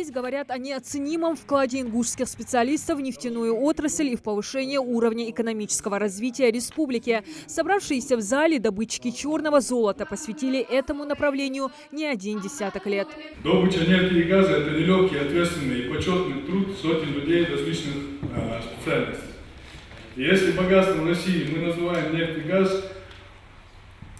Здесь говорят о неоценимом вкладе ингушских специалистов в нефтяную отрасль и в повышение уровня экономического развития республики. Собравшиеся в зале добытчики черного золота посвятили этому направлению не один десяток лет. Добыча нефти и газа – это нелегкий, ответственный и почетный труд сотен людей различных специальностей. И если богатством России мы называем нефть и газ,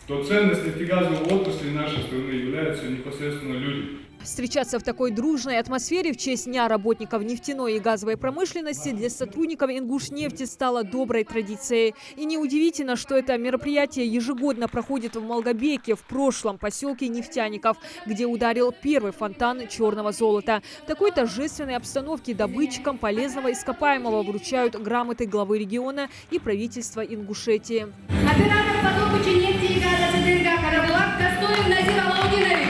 то ценность нефтегазовой отрасли нашей страны являются непосредственно люди. Встречаться в такой дружной атмосфере в честь Дня работников нефтяной и газовой промышленности для сотрудников Ингушнефти стало доброй традицией. И неудивительно, что это мероприятие ежегодно проходит в Малгобеке, в прошлом поселке нефтяников, где ударил первый фонтан черного золота. В такой торжественной обстановке добытчикам полезного ископаемого вручают грамоты главы региона и правительства Ингушетии. Оператор по добыче нефти и газа ЦДРГ Карабулак Костоев Назир Алаудинович.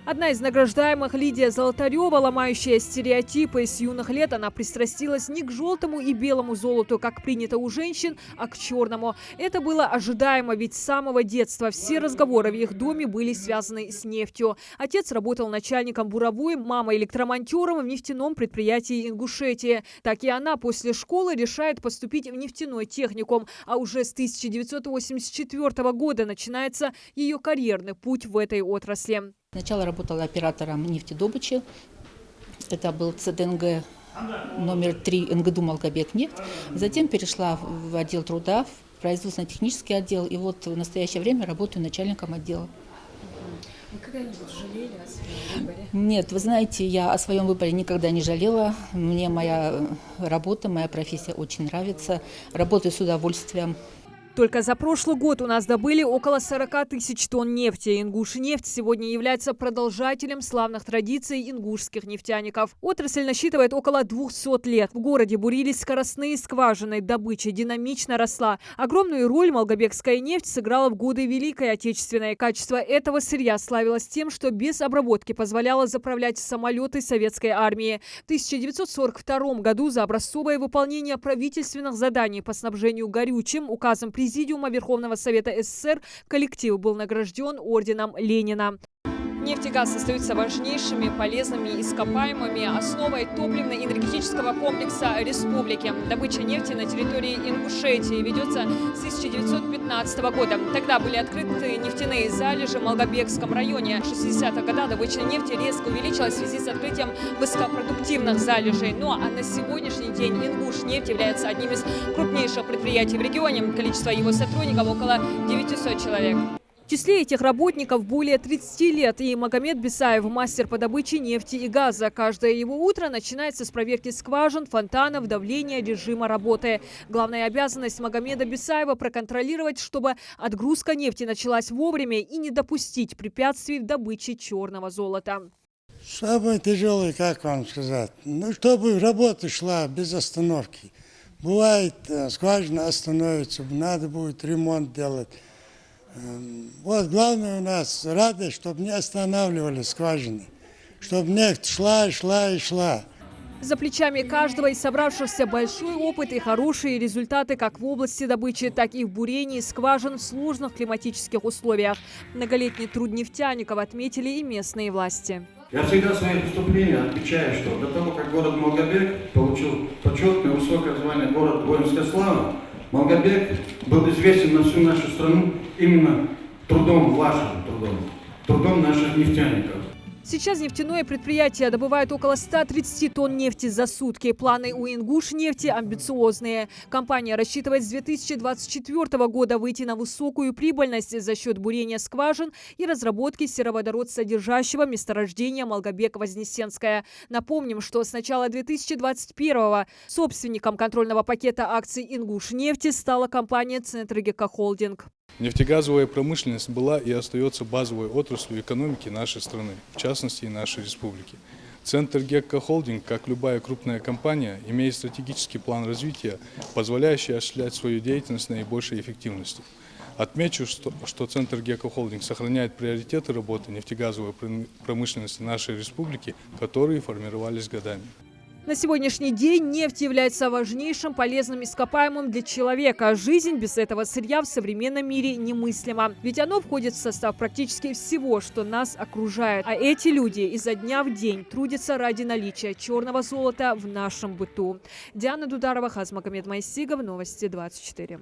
Одна из награждаемых, Лидия Золотарева, ломающая стереотипы, с юных лет она пристрастилась не к желтому и белому золоту, как принято у женщин, а к черному. Это было ожидаемо, ведь с самого детства все разговоры в их доме были связаны с нефтью. Отец работал начальником буровой, мама электромонтером в нефтяном предприятии Ингушетии. Так и она после школы решает поступить в нефтяной техникум, а уже с 1984 года начинается ее карьерный путь в этой отрасли. Сначала работала оператором нефтедобычи. Это был ЦДНГ номер 3 НГДУ Малгобек-нефть. Затем перешла в отдел труда, в производственно-технический отдел. И вот в настоящее время работаю начальником отдела. Вы когда-нибудь жалели о своем выборе? Нет, вы знаете, я о своем выборе никогда не жалела. Мне моя работа, моя профессия очень нравится. Работаю с удовольствием. Только за прошлый год у нас добыли около 40 тысяч тонн нефти. Ингушнефть сегодня является продолжателем славных традиций ингушских нефтяников. Отрасль насчитывает около 200 лет. В городе бурились скоростные скважины, добыча динамично росла. Огромную роль малгобекская нефть сыграла в годы Великой Отечественной. Качество этого сырья славилось тем, что без обработки позволяло заправлять самолеты советской армии. В 1942 году за образцовое выполнение правительственных заданий по снабжению горючим указом Президиума Верховного Совета СССР коллектив был награжден орденом Ленина. Нефть и газ остаются важнейшими полезными ископаемыми, основой топливно-энергетического комплекса республики. Добыча нефти на территории Ингушетии ведется с 1915 года. Тогда были открыты нефтяные залежи в Малгобекском районе. В 60-х годах добыча нефти резко увеличилась в связи с открытием высокопродуктивных залежей. Ну а на сегодняшний день Ингушнефть является одним из крупнейших предприятий в регионе. Количество его сотрудников около 900 человек. В числе этих работников более 30 лет и Магомед Бисаев, мастер по добыче нефти и газа. Каждое его утро начинается с проверки скважин, фонтанов, давления, режима работы. Главная обязанность Магомеда Бисаева – проконтролировать, чтобы отгрузка нефти началась вовремя и не допустить препятствий в добыче черного золота. Самое тяжелое, как вам сказать, чтобы работа шла без остановки. Бывает, скважина остановится, надо будет ремонт делать. Вот главное у нас радость, чтобы не останавливали скважины, чтобы нефть шла, шла и шла. За плечами каждого из собравшихся большой опыт и хорошие результаты как в области добычи, так и в бурении скважин в сложных климатических условиях. Многолетний труд нефтяников отметили и местные власти. Я всегда в своих выступлениях отмечаю, что до того, как город Малгобек получил почетное высокое звание город воинской славы, Малгобек был известен на всю нашу страну именно трудом, вашим трудом наших нефтяников. Сейчас нефтяное предприятие добывает около 130 тонн нефти за сутки. Планы у Ингушнефти амбициозные. Компания рассчитывает с 2024 года выйти на высокую прибыльность за счет бурения скважин и разработки сероводород содержащего месторождения Малгобек-Вознесенская. Напомним, что с начала 2021-го собственником контрольного пакета акций Ингушнефти стала компания Центр ГК Холдинг. Нефтегазовая промышленность была и остается базовой отраслью экономики нашей страны, в частности и нашей республики. Центр ГК Холдинг, как любая крупная компания, имеет стратегический план развития, позволяющий осуществлять свою деятельность с наибольшей эффективностью. Отмечу, что Центр ГК Холдинг сохраняет приоритеты работы нефтегазовой промышленности нашей республики, которые формировались годами. На сегодняшний день нефть является важнейшим полезным ископаемым для человека. Жизнь без этого сырья в современном мире немыслима. Ведь оно входит в состав практически всего, что нас окружает. А эти люди изо дня в день трудятся ради наличия черного золота в нашем быту. Диана Дударова, Хазмагомед Майсигов, Новости 24.